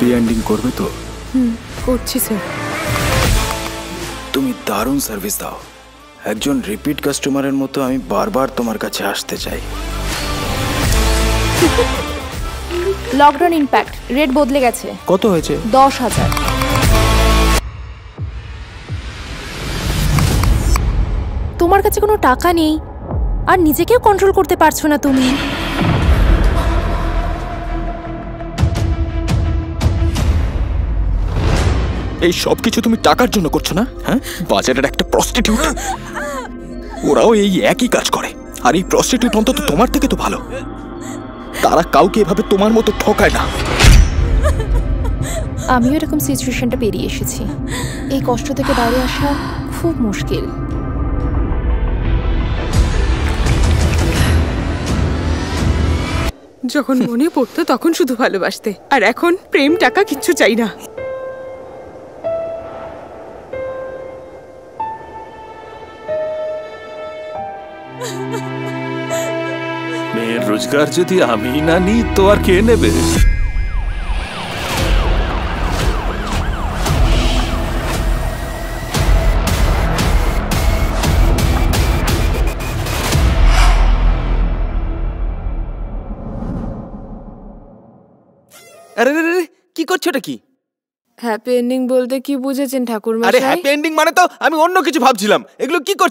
Happy ending করবে তো? করছি স্যার। তুমি দারুণ সার্ভিস দাও। একজন রিপিট কাস্টমারের মতো আমি বারবার তোমার কাছে আসতে চাই। লকডাউন ইমপ্যাক্ট রেট বদলে গেছে। কত হয়েছে? 10,000। তোমার কাছে কোনো টাকা নেই আর নিজেকেও কন্ট্রোল করতে পারছো না তুমি। এই সব কিছু তুমি টাকার জন্য করছো না? হ্যাঁ, বাজারের একটা প্রস্টিটিউট, ওরাও এই একই কাজ করে। আর এই প্রস্টিটিউট অন্তত তোমার থেকে তো ভালো, তারা কাউকে এভাবে তোমার মতো ঠকায় না। আমিও এরকম সিচুয়েশনটা পেরিয়ে এসেছি। এই কষ্ট থেকে বাইরে আসা খুব মুশকিল। যখন মনে পড়তো তখন শুধু ভালোবাসতে, আর এখন প্রেম টাকা কিচ্ছু চাই না। মেয়ের রোজগার যদি আমি না নিই তো আর কে নেবে? আরে রে রে, কি করছো এটা? কি হ্যাপি এন্ডিং বলতে কি বুঝেছেন ঠাকুর আরে মশাই? হ্যাপি এন্ডিং মানে তো আমি অন্য কিছু ভাবছিলাম। এগুলো কি